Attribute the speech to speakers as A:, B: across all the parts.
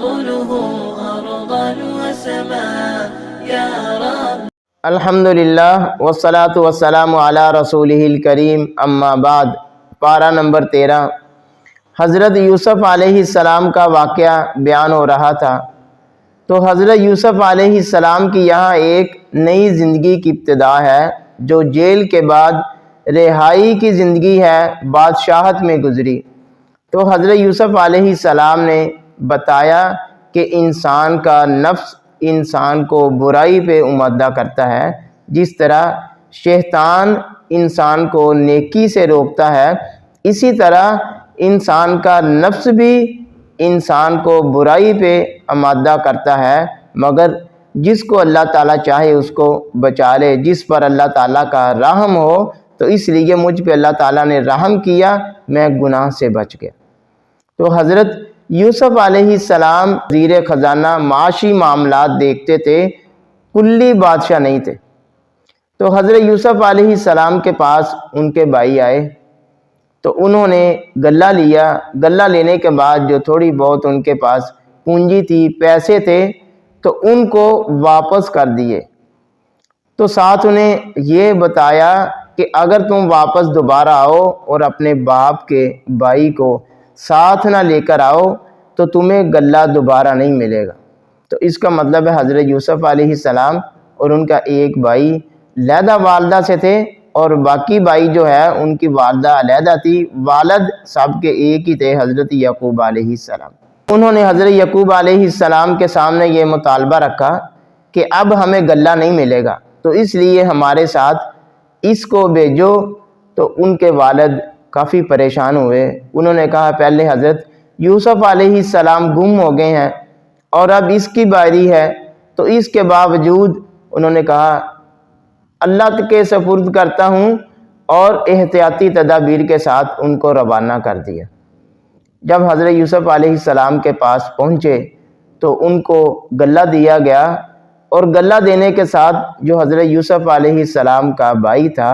A: ينقله أرضا وسماء يا رب.
B: الحمدللہ والصلاة والسلام علی رسولہ الکریم، اما بعد. پارہ نمبر 13. حضرت یوسف علیہ السلام کا واقعہ بیان ہو رہا تھا. تو حضرت یوسف علیہ السلام کی یہاں ایک نئی زندگی کی ابتدا ہے، جو جیل کے بعد رہائی کی زندگی ہے، بادشاہت میں گزری. تو حضرت یوسف علیہ السلام نے بتایا کہ انسان کا نفس انسان کو برائی پہ آمادہ کرتا ہے. جس طرح شیطان انسان کو نیکی سے روکتا ہے، اسی طرح انسان کا نفس بھی انسان کو برائی پہ آمادہ کرتا ہے، مگر جس کو اللہ تعالیٰ چاہے اس کو بچا لے، جس پر اللہ تعالیٰ کا رحم ہو. تو اس لیے مجھ پہ اللہ تعالیٰ نے رحم کیا، میں گناہ سے بچ گیا. تو حضرت یوسف علیہ السلام وزیر خزانہ معاشی معاملات دیکھتے تھے، کلی بادشاہ نہیں تھے. تو حضرت یوسف علیہ السلام کے پاس ان کے بھائی آئے، تو انہوں نے غلہ لیا. غلہ لینے کے بعد جو تھوڑی بہت ان کے پاس پونجی تھی، پیسے تھے، تو ان کو واپس کر دیے. تو ساتھ انہیں یہ بتایا کہ اگر تم واپس دوبارہ آؤ اور اپنے باپ کے بھائی کو ساتھ نہ لے کر آؤ تو تمہیں غلہ دوبارہ نہیں ملے گا. تو اس کا مطلب ہے حضرت یوسف علیہ السلام اور ان کا ایک بھائی علیحدہ والدہ سے تھے، اور باقی بھائی جو ہے ان کی والدہ علیحدہ تھی. والد سب کے ایک ہی تھے، حضرت یعقوب علیہ السلام. انہوں نے حضرت یعقوب علیہ السلام کے سامنے یہ مطالبہ رکھا کہ اب ہمیں غلہ نہیں ملے گا، تو اس لیے ہمارے ساتھ اس کو بھیجو. تو ان کے والد کافی پریشان ہوئے. انہوں نے کہا پہلے حضرت یوسف علیہ السلام گم ہو گئے ہیں اور اب اس کی باری ہے. تو اس کے باوجود انہوں نے کہا اللہ کے سپرد کرتا ہوں، اور احتیاطی تدابیر کے ساتھ ان کو روانہ کر دیا. جب حضرت یوسف علیہ السلام کے پاس پہنچے تو ان کو غلہ دیا گیا، اور غلہ دینے کے ساتھ جو حضرت یوسف علیہ السلام کا بھائی تھا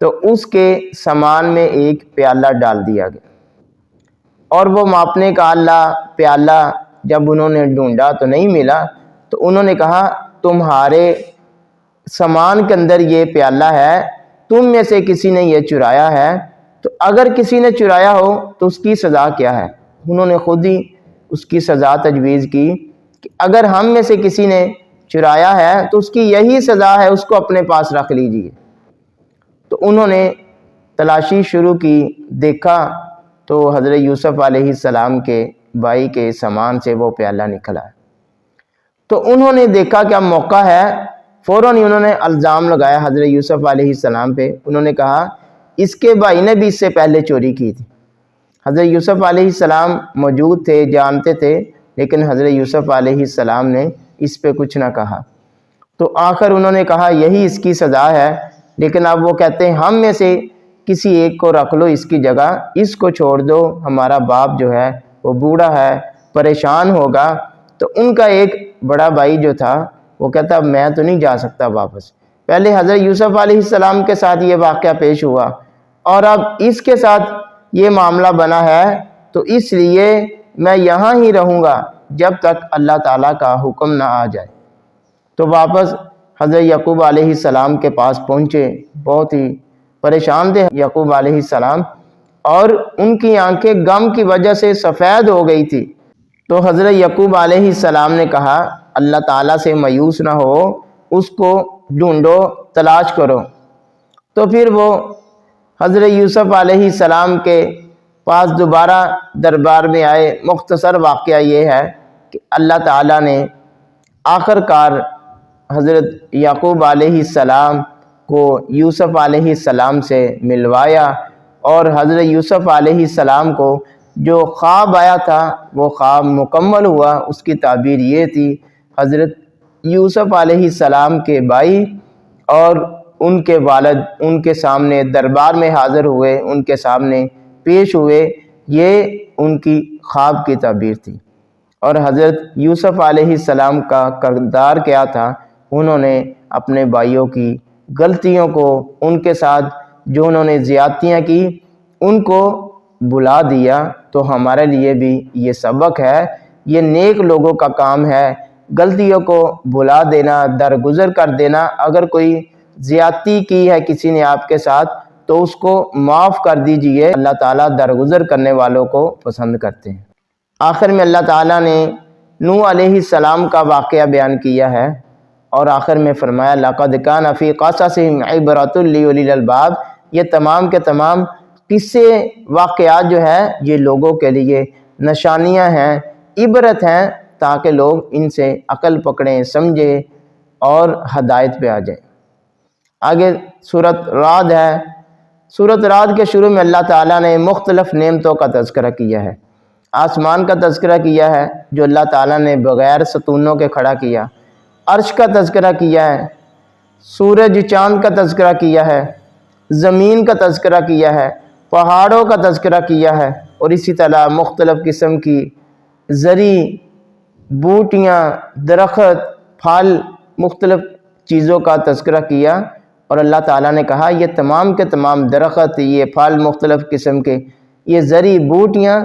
B: تو اس کے سامان میں ایک پیالہ ڈال دیا گیا. اور وہ ماپنے کا پیالہ جب انہوں نے ڈھونڈا تو نہیں ملا. تو انہوں نے کہا تمہارے سامان کے اندر یہ پیالہ ہے، تم میں سے کسی نے یہ چرایا ہے، تو اگر کسی نے چرایا ہو تو اس کی سزا کیا ہے؟ انہوں نے خود ہی اس کی سزا تجویز کی کہ اگر ہم میں سے کسی نے چرایا ہے تو اس کی یہی سزا ہے، اس کو اپنے پاس رکھ لیجئے. تو انہوں نے تلاشی شروع کی. دیکھا تو حضرت یوسف علیہ السلام کے بھائی کے سامان سے وہ پیالہ نکلا. تو انہوں نے دیکھا کہ اب موقع ہے، فوراً ہی انہوں نے الزام لگایا حضرت یوسف علیہ السلام پہ. انہوں نے کہا اس کے بھائی نے بھی اس سے پہلے چوری کی تھی. حضرت یوسف علیہ السلام موجود تھے، جانتے تھے، لیکن حضرت یوسف علیہ السلام نے اس پہ کچھ نہ کہا. تو آخر انہوں نے کہا یہی اس کی سزا ہے. لیکن اب وہ کہتے ہیں ہم میں سے کسی ایک کو رکھ لو اس کی جگہ، اس کو چھوڑ دو، ہمارا باپ جو ہے وہ بوڑھا ہے، پریشان ہوگا. تو ان کا ایک بڑا بھائی جو تھا وہ کہتا میں تو نہیں جا سکتا واپس. پہلے حضرت یوسف علیہ السلام کے ساتھ یہ واقعہ پیش ہوا، اور اب اس کے ساتھ یہ معاملہ بنا ہے، تو اس لیے میں یہاں ہی رہوں گا جب تک اللہ تعالیٰ کا حکم نہ آ جائے. تو واپس حضرت یعقوب علیہ السلام کے پاس پہنچے. بہت ہی پریشان تھے یعقوب علیہ السلام، اور ان کی آنکھیں غم کی وجہ سے سفید ہو گئی تھی. تو حضرت یعقوب علیہ السلام نے کہا اللہ تعالیٰ سے مایوس نہ ہو، اس کو ڈھونڈو، تلاش کرو. تو پھر وہ حضرت یوسف علیہ السلام کے پاس دوبارہ دربار میں آئے. مختصر واقعہ یہ ہے کہ اللہ تعالیٰ نے آخر کار حضرت یعقوب علیہ السلام کو یوسف علیہ السلام سے ملوایا، اور حضرت یوسف علیہ السلام کو جو خواب آیا تھا وہ خواب مکمل ہوا. اس کی تعبیر یہ تھی حضرت یوسف علیہ السلام کے بھائی اور ان کے والد ان کے سامنے دربار میں حاضر ہوئے، ان کے سامنے پیش ہوئے. یہ ان کی خواب کی تعبیر تھی. اور حضرت یوسف علیہ السلام کا کردار کیا تھا؟ انہوں نے اپنے بھائیوں کی غلطیوں کو، ان کے ساتھ جو انہوں نے زیادتیاں کی، ان کو بلا دیا. تو ہمارے لیے بھی یہ سبق ہے. یہ نیک لوگوں کا کام ہے۔ غلطیوں کو بھلا دینا، درگزر کر دینا، اگر کوئی زیادتی کی ہے کسی نے آپ کے ساتھ تو اس کو معاف کر دیجئے، اللہ تعالیٰ درگزر کرنے والوں کو پسند کرتے ہیں۔ آخر میں اللہ تعالیٰ نے نوح علیہ السلام کا واقعہ بیان کیا ہے اور آخر میں فرمایا لَقَدْ كَانَ فِي قَصَصِهِمْ عِبْرَةٌ لِأُولِي الْأَلْبَابِ، یہ تمام کے تمام قصے واقعات جو ہے یہ لوگوں کے لیے نشانیاں ہیں، عبرت ہیں، تاکہ لوگ ان سے عقل پکڑیں، سمجھیں اور ہدایت پہ آ جائیں۔ آگے سورۃ رعد ہے۔ سورۃ رعد کے شروع میں اللہ تعالیٰ نے مختلف نعمتوں کا تذکرہ کیا ہے۔ آسمان کا تذکرہ کیا ہے جو اللہ تعالیٰ نے بغیر ستونوں کے کھڑا کیا، عرش کا تذکرہ کیا ہے، سورج چاند کا تذکرہ کیا ہے، زمین کا تذکرہ کیا ہے، پہاڑوں کا تذکرہ کیا ہے، اور اسی طرح مختلف قسم کی زرعی بوٹیاں، درخت، پھل، مختلف چیزوں کا تذکرہ کیا، اور اللہ تعالیٰ نے کہا یہ تمام کے تمام درخت، یہ پھل مختلف قسم کے، یہ زرعی بوٹیاں،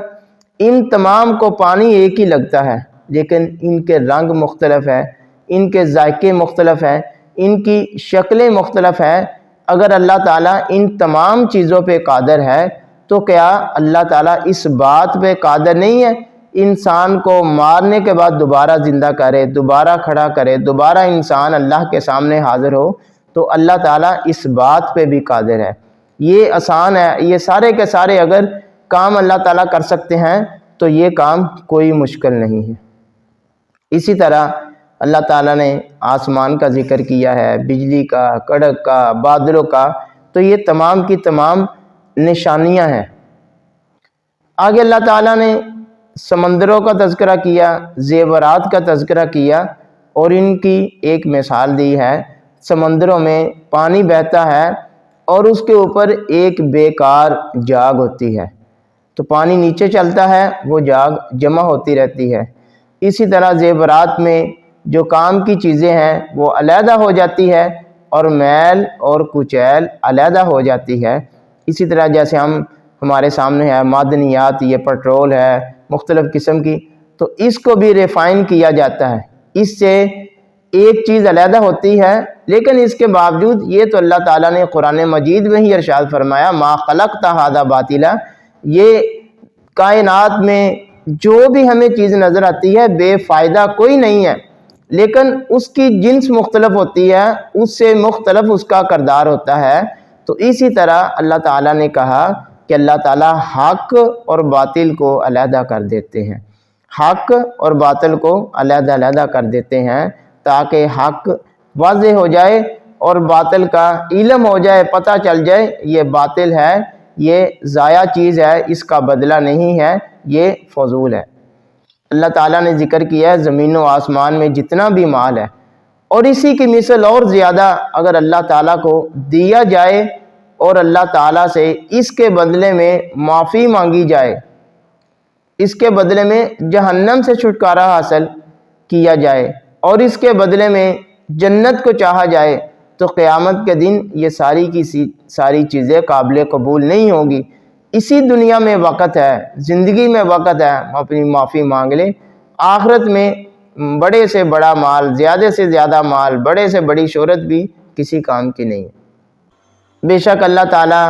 B: ان تمام کو پانی ایک ہی لگتا ہے لیکن ان کے رنگ مختلف ہے، ان کے ذائقے مختلف ہیں، ان کی شکلیں مختلف ہیں۔ اگر اللہ تعالیٰ ان تمام چیزوں پہ قادر ہے تو کیا اللہ تعالیٰ اس بات پہ قادر نہیں ہے انسان کو مارنے کے بعد دوبارہ زندہ کرے، دوبارہ کھڑا کرے، دوبارہ انسان اللہ کے سامنے حاضر ہو؟ تو اللہ تعالیٰ اس بات پہ بھی قادر ہے۔ یہ آسان ہے، یہ سارے کے سارے اگر کام اللہ تعالیٰ کر سکتے ہیں تو یہ کام کوئی مشکل نہیں ہے۔ اسی طرح اللہ تعالیٰ نے آسمان کا ذکر کیا ہے، بجلی کا، کڑک کا، بادلوں کا، تو یہ تمام کی تمام نشانیاں ہیں۔ آگے اللہ تعالیٰ نے سمندروں کا تذکرہ کیا، زیورات کا تذکرہ کیا، اور ان کی ایک مثال دی ہے۔ سمندروں میں پانی بہتا ہے اور اس کے اوپر ایک بیکار جاگ ہوتی ہے، تو پانی نیچے چلتا ہے، وہ جاگ جمع ہوتی رہتی ہے۔ اسی طرح زیورات میں جو کام کی چیزیں ہیں وہ علیحدہ ہو جاتی ہے اور میل اور کچیل علیحدہ ہو جاتی ہے۔ اسی طرح جیسے ہمارے سامنے ہے معدنیات، یہ پٹرول ہے مختلف قسم کی، تو اس کو بھی ریفائن کیا جاتا ہے، اس سے ایک چیز علیحدہ ہوتی ہے، لیکن اس کے باوجود یہ تو اللہ تعالیٰ نے قرآن مجید میں ہی ارشاد فرمایا ما خلقت ھذا باطلا، یہ کائنات میں جو بھی ہمیں چیز نظر آتی ہے بے فائدہ کوئی نہیں ہے، لیکن اس کی جنس مختلف ہوتی ہے، اس سے مختلف اس کا کردار ہوتا ہے۔ تو اسی طرح اللہ تعالیٰ نے کہا کہ اللہ تعالیٰ حق اور باطل کو علیحدہ کر دیتے ہیں، حق اور باطل کو علیحدہ علیحدہ کر دیتے ہیں تاکہ حق واضح ہو جائے اور باطل کا علم ہو جائے، پتہ چل جائے یہ باطل ہے، یہ ضائع چیز ہے، اس کا بدلہ نہیں ہے، یہ فضول ہے۔ اللہ تعالیٰ نے ذکر کیا ہے زمین و آسمان میں جتنا بھی مال ہے اور اسی کی مثل اور زیادہ اگر اللہ تعالیٰ کو دیا جائے اور اللہ تعالیٰ سے اس کے بدلے میں معافی مانگی جائے، اس کے بدلے میں جہنم سے چھٹکارا حاصل کیا جائے اور اس کے بدلے میں جنت کو چاہا جائے، تو قیامت کے دن یہ ساری کی ساری چیزیں قابل قبول نہیں ہوگی۔ اسی دنیا میں وقت ہے، زندگی میں وقت ہے، اپنی معافی مانگ لیں۔ آخرت میں بڑے سے بڑا مال، زیادہ سے زیادہ مال، بڑے سے بڑی شہرت بھی کسی کام کی نہیں ہے۔ بے شک اللہ تعالیٰ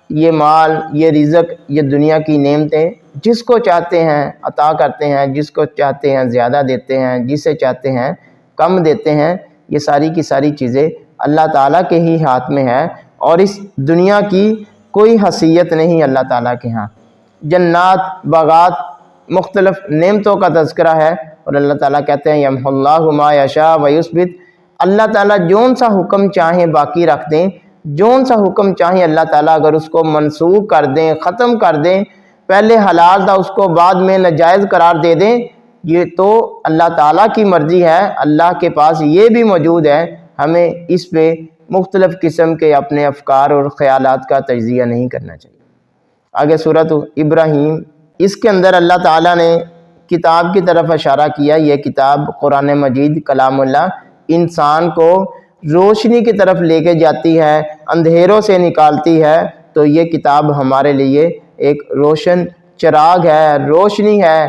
B: یہ مال، یہ رزق، یہ دنیا کی نعمتیں جس کو چاہتے ہیں عطا کرتے ہیں، جس کو چاہتے ہیں زیادہ دیتے ہیں، جسے چاہتے ہیں کم دیتے ہیں۔ یہ ساری کی ساری چیزیں اللہ تعالیٰ کے ہی ہاتھ میں ہے اور اس دنیا کی کوئی حیثیت نہیں اللہ تعالیٰ کے ہاں۔ جنات، باغات، مختلف نعمتوں کا تذکرہ ہے اور اللہ تعالیٰ کہتے ہیں یمحو اللہ ما یشاء ویثبت، اللہ تعالیٰ جون سا حکم چاہیں باقی رکھ دیں، جون سا حکم چاہیں اللہ تعالیٰ اگر اس کو منسوخ کر دیں، ختم کر دیں، پہلے حلال تھا اس کو بعد میں ناجائز قرار دے دیں، یہ تو اللہ تعالیٰ کی مرضی ہے، اللہ کے پاس یہ بھی موجود ہے۔ ہمیں اس پہ مختلف قسم کے اپنے افکار اور خیالات کا تجزیہ نہیں کرنا چاہیے۔ آگے سورۃ ابراہیم، اس کے اندر اللہ تعالیٰ نے کتاب کی طرف اشارہ کیا۔ یہ کتاب قرآن مجید کلام اللہ انسان کو روشنی کی طرف لے کے جاتی ہے، اندھیروں سے نکالتی ہے، تو یہ کتاب ہمارے لیے ایک روشن چراغ ہے، روشنی ہے۔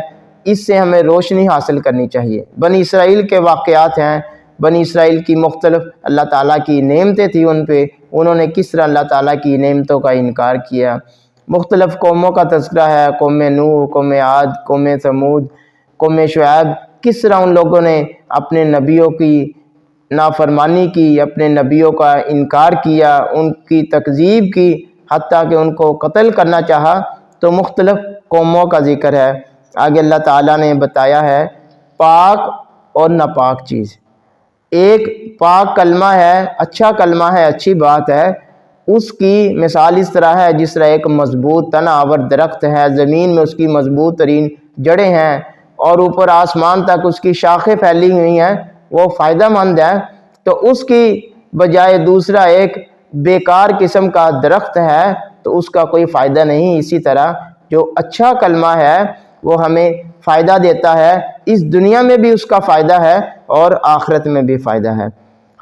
B: اس سے ہمیں روشنی حاصل کرنی چاہیے۔ بنی اسرائیل کے واقعات ہیں، بنی اسرائیل کی مختلف اللہ تعالیٰ کی نعمتیں تھیں ان پہ، انہوں نے کس طرح اللہ تعالیٰ کی نعمتوں کا انکار کیا۔ مختلف قوموں کا تذکرہ ہے، قوم نوح، قوم عاد، قوم ثمود، قوم شعیب، کس طرح ان لوگوں نے اپنے نبیوں کی نافرمانی کی، اپنے نبیوں کا انکار کیا، ان کی تکذیب کی، حتیٰ کہ ان کو قتل کرنا چاہا۔ تو مختلف قوموں کا ذکر ہے۔ آگے اللہ تعالیٰ نے بتایا ہے پاک اور ناپاک چیز۔ ایک پاک کلمہ ہے، اچھا کلمہ ہے، اچھی بات ہے، اس کی مثال اس طرح ہے جس طرح ایک مضبوط تنہ آور درخت ہے، زمین میں اس کی مضبوط ترین جڑیں ہیں اور اوپر آسمان تک اس کی شاخیں پھیلی ہوئی ہیں، وہ فائدہ مند ہے۔ تو اس کی بجائے دوسرا ایک بیکار قسم کا درخت ہے تو اس کا کوئی فائدہ نہیں۔ اسی طرح جو اچھا کلمہ ہے وہ ہمیں فائدہ دیتا ہے، اس دنیا میں بھی اس کا فائدہ ہے اور آخرت میں بھی فائدہ ہے۔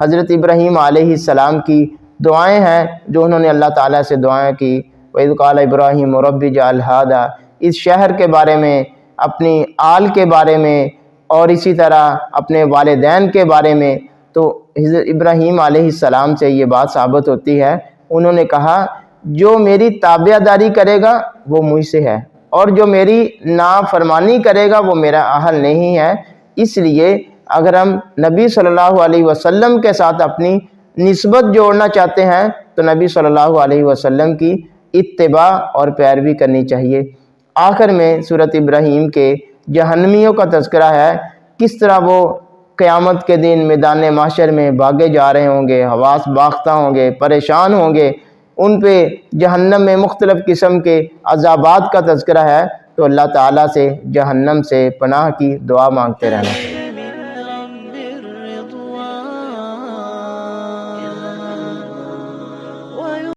B: حضرت ابراہیم علیہ السلام کی دعائیں ہیں جو انہوں نے اللہ تعالیٰ سے دعائیں کی۔ وَإِذْ قَالَ إِبْرَاهِيمُ رَبِّ اجْعَلْ هَٰذَا، اس شہر کے بارے میں، اپنی آل کے بارے میں اور اسی طرح اپنے والدین کے بارے میں۔ تو حضرت ابراہیم علیہ السلام سے یہ بات ثابت ہوتی ہے، انہوں نے کہا جو میری تابع داری کرے گا وہ مجھ سے ہے اور جو میری نافرمانی کرے گا وہ میرا اہل نہیں ہے۔ اس لیے اگر ہم نبی صلی اللہ علیہ وسلم کے ساتھ اپنی نسبت جوڑنا چاہتے ہیں تو نبی صلی اللہ علیہ وسلم کی اتباع اور پیروی کرنی چاہیے۔ آخر میں سورۃ ابراہیم کے جہنمیوں کا تذکرہ ہے، کس طرح وہ قیامت کے دن میدان محشر میں بھاگے جا رہے ہوں گے، حواس باختہ ہوں گے، پریشان ہوں گے، ان پہ جہنم میں مختلف قسم کے عذابات کا تذکرہ ہے۔ تو اللہ تعالیٰ سے جہنم سے پناہ کی دعا مانگتے رہنا۔